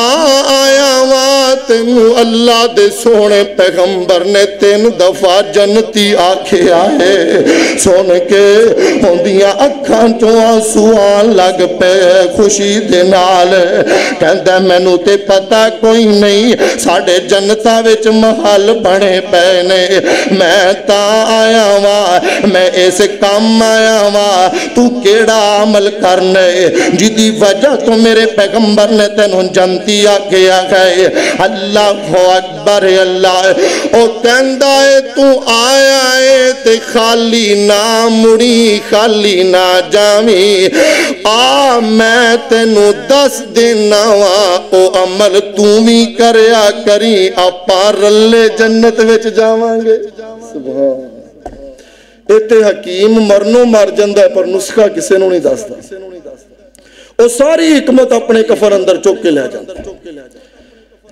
آیا وا تینوں اللہ دے سونے پیغمبر نے 3 دفعہ جنتی آکھے آئے سن کے ہوندیاں اکھاں چوں آنسو آن لگ پے خوشی دے نال کہندا مینوں تے پتہ کوئی نہیں ساڈے جنتاں وچ محل بنے پے نے میں تا آیا وا میں اس کام آیا وا تو کیڑا عمل کرنے جدی وجہ تو میرے پیغمبر نے تینوں جنتی آکھے آگئے اللہ اکبر اللہ او کہندا ہے تو آیا ہے تے خالی نہ مڑی خالی نہ جامی آ میں تینوں 10 دینا وا او عمل تو بھی کریا کری آپا رلے جنت وچ جاواں گے سبحان ایتے حکیم مرنوں مر جندہ ہے پر نسخہ کسے نو نہیں دستا وہ ساری حکمت اپنے کفر اندر چوک کے لے جاندہ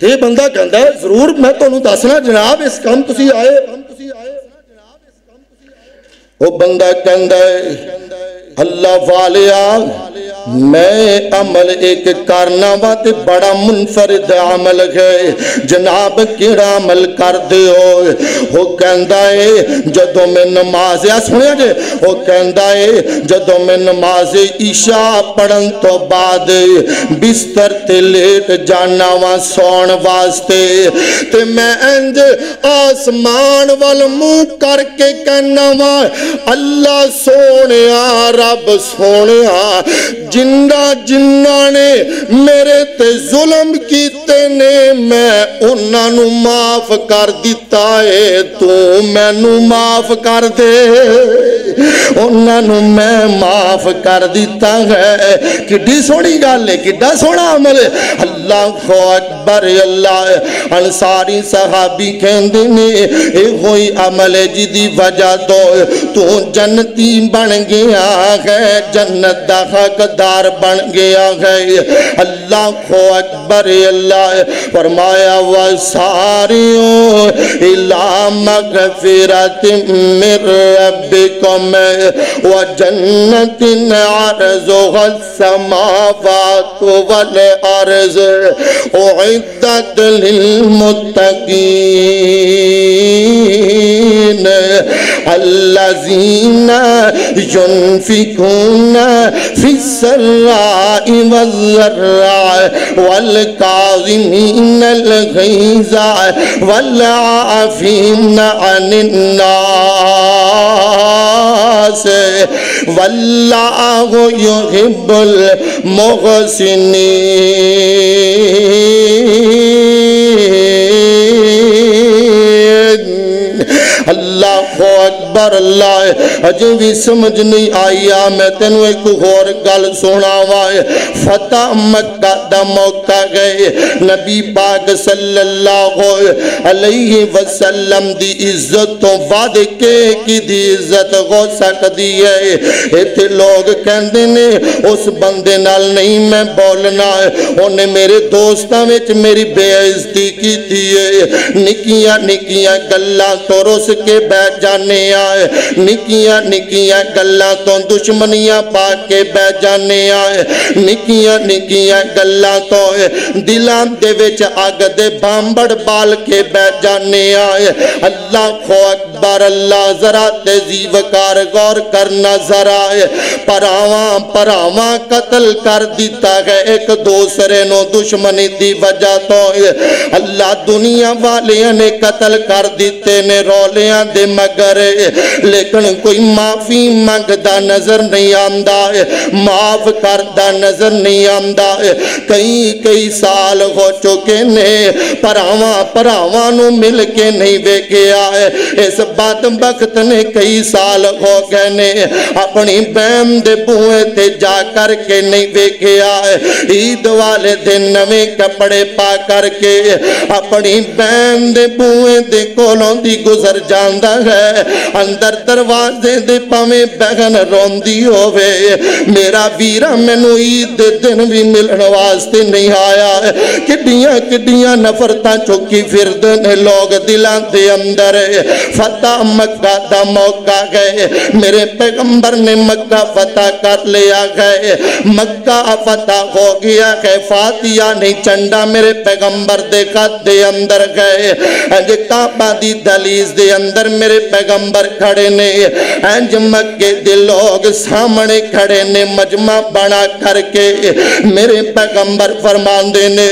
تے بندہ کہندہ ہے ضرور میں تو انہوں دسنا جناب اس کام تسی آئے وہ بندہ کہندہ ہے اللہ والیا میں عمل ایک کارنا بات بڑا منفرد عمل ہے جناب کیڑا عمل کر دے ہو کہندہ ہے جدو میں نماز سنیا جے وہ کہندہ ہے جدو میں نماز عشاء پڑھن تو بعد بستر تے لیٹ جانا وہاں سون واسطے تے میں انج آسمان والمو کر کے کہنا وہاں اللہ سونیا رب سونیا جنہ نے میرے تے ظلم کیتے نے میں انہاں نو معاف کر دیتا ہے تو میں نو معاف کر دے انہاں نو میں معاف کر دیتا ہے کڈی سونی گل ہے کڈا سونا عمل ہے اللہ اکبر اللہ انصاری صحابی کہندے نے اے وہی عمل ہے جدی وجہ تو جنتی بن گیا ہے جنت دا حقدار بن گیا ہے اللہ اکبر اللہ فرمایا وَسَارِعُوا إِلَىٰ مَغْفِرَةٍ مِّن رَّبِّكُمْ وَجَنَّةٍ عَرْضُهَا السَّمَاوَاتُ وَالْأَرْضُ أُعِدَّتْ لِلْمُتَّقِينَ الَّذِينَ يُنْفِقُونَ فِي السَّرَّاءِ وَالضَّرَّاءِ وَالْكَاظِمِينَ الْغَيْظَ وَالْعَافِينَ عَنِ النَّاسِ وَاللَّهُ يُحِبُّ الْمُحْسِنِينَ اللہ اکبر اللہ اجے بھی سمجھ نہیں آیا میں تینوں ایک اور گل سنا وائے فتح مکہ دا موقع گئے نبی پاک صلی اللہ علیہ وسلم دی عزت تو وعدے کے کی دی عزت ہو سکتی ہے ایتے لوگ کہندے نے اس بندے نال نہیں میں بولنا ہے انہیں میرے دوستاں وچ میری بے عزتی کی تھی ہے نکیاں نکیاں گلاں تو رس کے بیٹھ جانے آئے نکیاں نکیاں گلاں تو دشمنیاں پا کے بیٹھ جانے آئے نکیاں نکیاں گلاں تو دلان دے وچ آگ دے بامبڑ بال کے بیٹھ جانے آئے اللہ اکبر اللہ ذرا تہذیب کار غور کرنا ذرا پراواں قتل کر دیتا ہے ایک دوسرے نو دشمنی دی وجہ تو اللہ دنیا والیاں نے قتل کر دیتے نے رولیاں دے مگر لیکن کوئی معافی مانگدا نظر نہیں آندا ہے معاف کردا نظر نہیں آندا ہے کئی سال ہو چکے نے پراواں نو مل کے نہیں ویکھیا ہے اس بات بخت نے کئی سال ہو گئے نے اپنی بہن دے بوئے تے جا کر کے نہیں ویکھیا ہے عید والے دن نویں کپڑے پا کر کے اپنی بہن دے بوئے دے کولوں دی گزر جاندا ہے اندر دروازے دے پاویں بہن روندی ہووے میرا ویرا مینوں عید دے دن بھی ملن واسطے نہیں آیا کڈیاں کڈیاں نفرتاں چوکی پھردے نے لوگ دلاں دے اندر فتح مکہ دا موقع گئے میرے پیغمبر نے مکہ فتح کر لیا گئے مکہ فتح ہو گیا ہے فاتحہ نہیں چنڈا میرے پیغمبر دے خط دے اندر گئے انج کعبہ دی دہلیز دے اندر میرے پیغمبر کھڑے نے انج مکے دے لوگ سامنے کھڑے نے مجمع بنا کر کے میرے پیغمبر فرماندے نے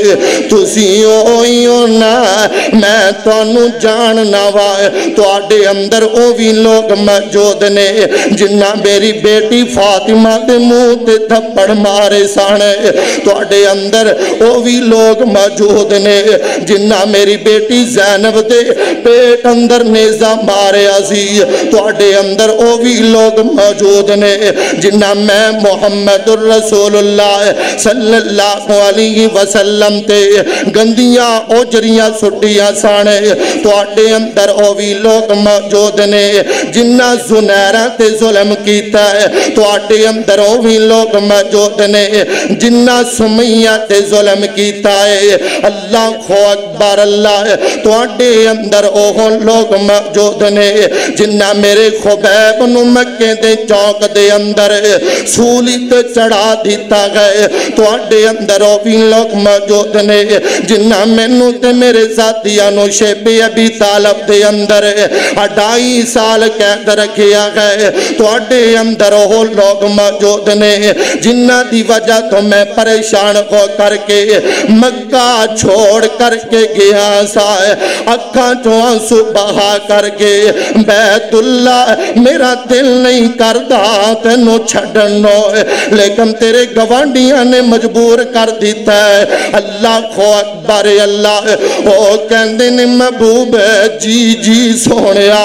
تسی ہوئی ہو نا میں تانوں جاننا وا تواڈے اندر او بھی لوگ موجود نے جنہ میری بیٹی فاطمہ دے منہ تے تھپڑ مارے سن تواڈے اندر او بھی لوگ موجود نے جنہ میری بیٹی زینب دے پیٹ اندر نیزہ ماریا سی تواڈے اندر او بھی لوگ موجود نے جنہ میں محمد الرسول اللہ صلی اللہ علیہ وسلم تے گندیاں اوجریاں سٹیاں سانے تواڈے اندر او بھی لوگ موجود نے جنہ زنیرہ تے ظلم کیتا ہے تواڈے اندر او بھی لوگ موجود نے جنہ سمیہ تے ظلم کیتا ہے اللہ اکبر اللہ تواڈے اندر او لوگ موجود نے جنہ میرے خبیب نو مکے دے چوک دے اندر سولی تے چڑھا دیتا گئے تواڈے اندر او بھی لوگ موجود نے جنہ مینوں تے میرے ساتھیاں نو شیب ابی طالب دے اندر 2.5 سال قید رکھیا گئے تواڈے اندر او لوگ موجود نے جنہ دی وجہ تو میں پریشان ہو کر کے مکہ چھوڑ کر کے گیا سا اکھاں چوں آنسو بہا کر کے بیت اللہ میرا دل نہیں کردا تینوں چھڈن نو لیکن تیرے گوانڈیاں نے مجبور کر دیتا ہے اللہ اکبر اللہ او کہندے نے محبوب جی جی سونیا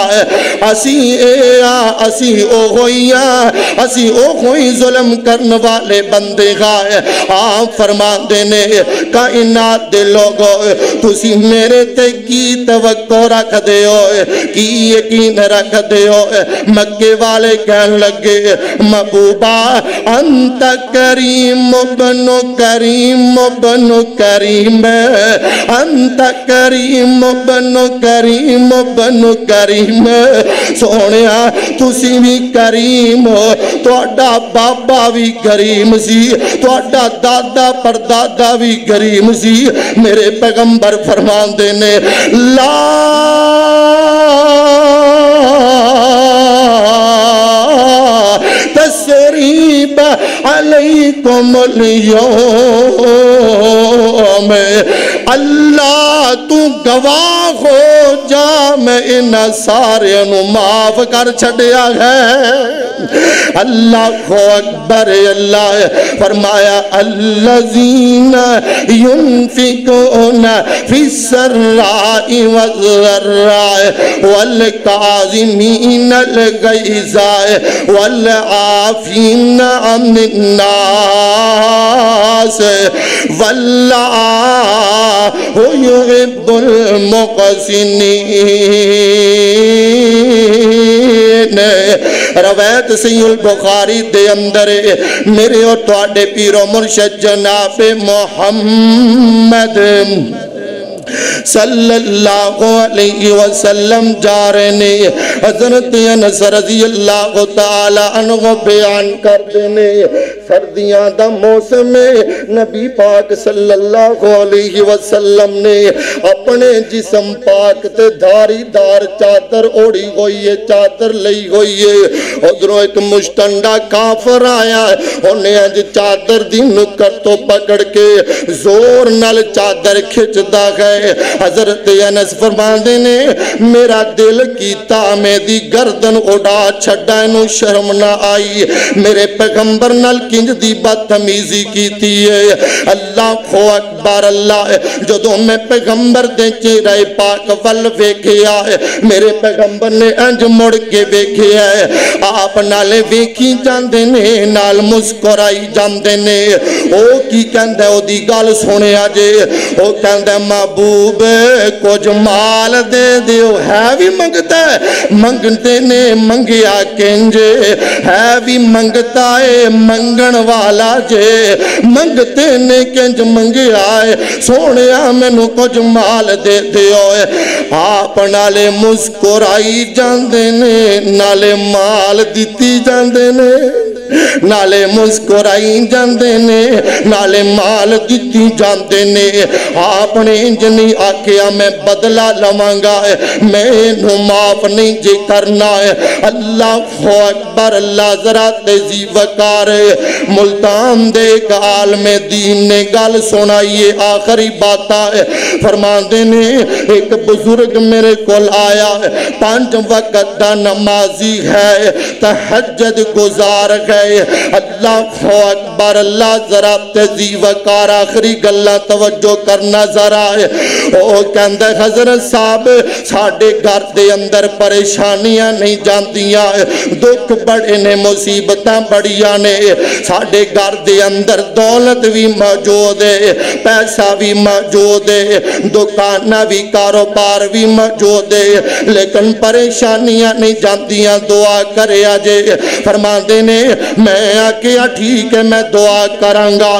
اسی اے اسی او ہوئیاں اسی او ہوئی ظلم کرن والے بندے گائے آپ فرما دینے کائنات دے لوگو تسی میرے تے کی توقع رکھ دے ہوئے کی یقین رکھ دے ہوئے مکے والے کہن لگے محبوبہ انت کریم بنو کریم بنو کریم انت کریم بنو کریم بنو کریم سونیا تسی بھی کریم ہو تواڈا بابا بھی کریم سی تواڈا دادا پردادا بھی کریم سی میرے پیغمبر فرماندے نے لا تسریب علیکم اليوم اللہ تو گواہ ہو جا میں ان سارے انو معاف کر چھڑیا ہے اللہ اکبر اللہ فرمایا الذین ينفقون فی السراء والضراء والکاظمین الغیظ والعافین عن الناس واللہ يحب المحسنین روایت صحیح البخاری دے اندر میرے اور تواڈے پیر و مرشد جناب محمد صلی اللہ علیہ وسلم جا رہے نے حضرت انس رضی اللہ تعالی عنہ بیان کر دینے سردیاں دا موسم نبی پاک صلی اللہ علیہ وسلم نے اپنے جسم پاک تے دھاری دار چادر اوڑی ہوئی ہے چادر لئی ہوئی ہے ادھروں ایک مشتنڈا کافر آیا انہیں اج چادر دی نکر تو پکڑ کے زور نل چادر کھچدا گئے حضرت انس فرماندے نے میرا دل کیتا میں دی گردن اڑا چھڑا انو شرم نہ آئی میرے پیغمبر نل کی کنج دی بدتمیزی کیتی ہے اللہ اکبر اللہ جدوں میں پیغمبر دے چہرہ پاک ول ویکھیا ہے میرے پیغمبر نے انج مڑ کے ویکھیا ہے آپ نالے ویکھی جاندے نے نال مسکرائی جاندے نے او کی کہندا او دی گل سنیا جے او کہندا محبوب کچھ مال دے دیو ہے بھی منگتا ہے منگتے نے منگیا کنج ہے بھی منگتا ہے منگن والا جے منگتے نے کنج منگیا ہے سونیا مینوں کچھ مال دے دیو آپ نالے مسکرائی جاندے نے نالے مال دتی جاندے نے نالے مسکرائی جاندے نے نالے مال دتی جاندے نے آپ نے انجنی آکھیا میں بدلہ لوانگا ہے میں انہوں معاف نہیں جے کرنا ہے اللہ اکبر اللہ ذرا تیزی وقار ملتان دے ایک عالم دین نے گل سنائیے آخری باتا ہے فرماندے نے ایک بزرگ میرے کول آیا ہے 5 وقت دا نمازی ہے تہجد گزار گئے اللہ اکبر اللہ ذرا تیزی وقار آخری گلہ توجہ کرنا ذرا ہے او کہندہ حضرت صاحب ساڑھے گھر دے اندر پریشانیاں نہیں جاندیاں دکھ بڑے نے مصیبتاں بڑیاں نے ساڑھے گھر دے اندر دولت بھی موجود ہے پیسہ بھی موجود ہے دکانہ بھی کاروبار بھی موجود ہے لیکن پریشانیاں نہیں جاندیاں دعا کرے آجے فرما دینے میں آکیا ٹھیک ہے میں دعا کرانگا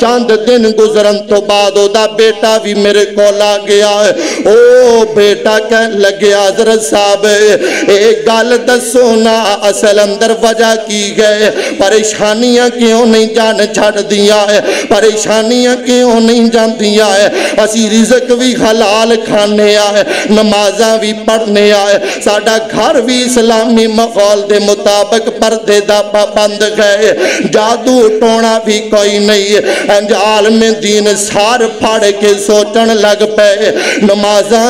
چاند دن گزرن تو بعد دا بیٹا بھی میرے کو لا گیا او بیٹا کہنے لگے حضرت صاحب ایک گال دسونا اصل اندر وجہ کی گئے پریشانیاں کیوں نہیں جان چھڑ دیا ہے پریشانیاں کیوں نہیں جان دیا ہے اسی رزق بھی حلال کھانے آئے نمازاں بھی پڑھنے آئے ساڑھا گھر بھی اسلامی ماحول دے مطابق پردے دا پابند گئے جادو ٹونا بھی کوئی نہیں انجال میں دین سار پھاڑ کے سوچن لگ پے نمازاں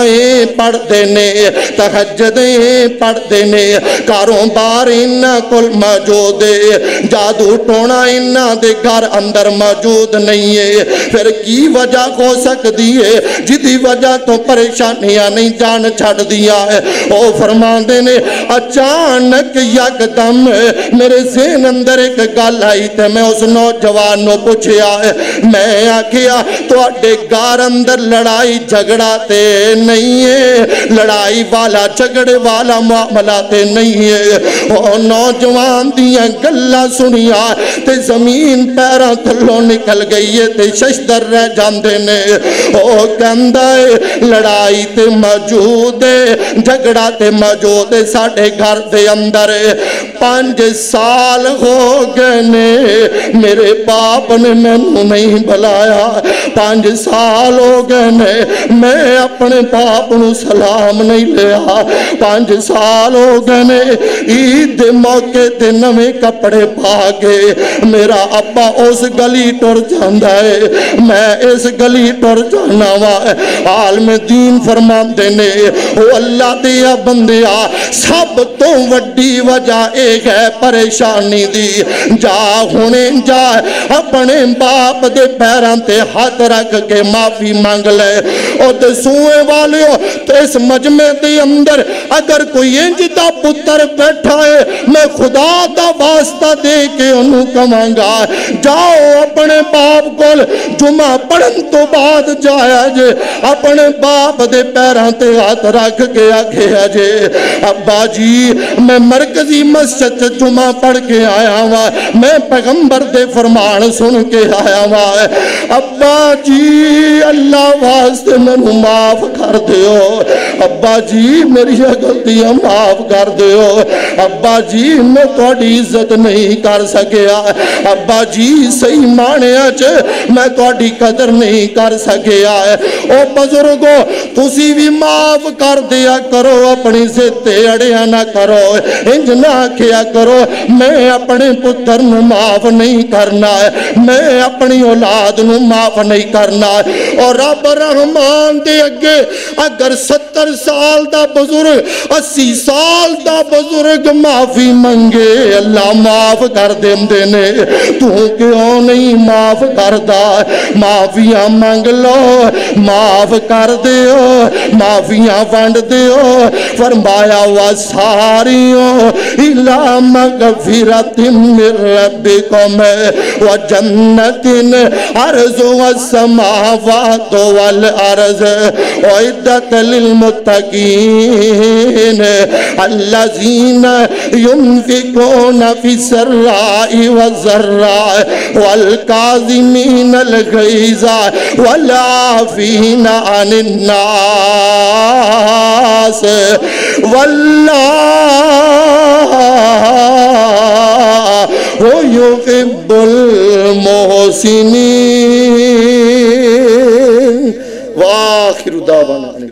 پڑھ دینے تہجدیں پڑھ دینے کاروبار انہاں کل موجود ہے جادو ٹونا انہاں دے گھر اندر موجود نہیں ہے پھر کی وجہ ہو سکتی ہے جدی وجہ تو پریشانیاں نہیں جان چھڑ دیا ہے او فرمان دینے اچانک یک دم میرے ذہن اندر ایک گل آئی تھے میں اس نوجوانوں پوچھیا ہے میں آکھیا تو اڈے گار اندر لڑائی جھگڑا تے نہیں ہے لڑائی والا جھگڑے والا معاملہ تے نہیں ہے او نوجوان دیاں گلہ سنیا تے زمین پیرا تھلوں نکل گئی ہے تے ششدر رہ جاندے نے او کہندہ ہے لڑائی تے موجود ہے جھگڑا تے موجود ہے ساڑھے گھر دے اندر 5 سال ہو گئے نے میرے باپ نے میں نہیں بلایا 5 سال ہو گئے نے میں اپنے باپ نو سلام نہیں لیا 5 سال ہو گئے نے عید موقع تے نویں کپڑے پاگے میرا ابا اس گلی ٹر جاندہ ہے میں اس گلی ٹر جانا ہوا عالم دین فرمان دینے او اللہ دیا بندیا سب تو وڈی وجہ ایک ہے پریشانی دی جا ہونے جا اپنے باپ دے پیران تے ہاتھ رکھ کے معافی مانگ لے او تے سوئے والے ہو تو اس مجمع دے اندر اگر کوئی انجدہ پتر بیٹھا ہے میں خدا دا واسطہ دے کے انہوں کمانگا جاؤ اپنے باپ کو جمعہ پڑھن تو بعد جایا جے اپنے باپ دے پیران تے ہاتھ رکھ کے آگے آجے ابا جی میں مرکزی مسجد جمعہ پڑھ کے آیا ہوا میں پیغمبر دے فرمان سن کے آیا ہوا ابا جی اللہ واسطے میں معاف کر دیو ابا جی میری غلطیاں معاف کر دیو ابا جی میں تھوڑی عزت نہیں کر سکیا ابا جی صحیح مانے اچھے میں تھوڑی قدر نہیں کر سکیا او بزرگو تسی بھی معاف کر دیا کرو اپنی زیتے اڑیا نہ کرو انج نہ کیا کرو میں اپنے پتر نو معاف نہیں کرنا ہے میں اپنی اولاد نو معاف نہیں کرنا ہے اور رب رحمان دے اگے اگر 70 سال دا بزرگ 80 سال دا بزرگ معافی منگے اللہ معاف کر دیندے نے تو کیوں نہیں معاف کردا معافیاں منگ لو معاف کر دیو معافیاں ونڈ دیو فرمایا وساریو الی مغفرۃ من ربکم وجنۃ عرضها السماوات والارض اعدت للمتقین الذین ينفقون في السراء والضراء والكاظمين الغيظ والعافين عن الناس والله يحب المحسنين وآخر دعوانا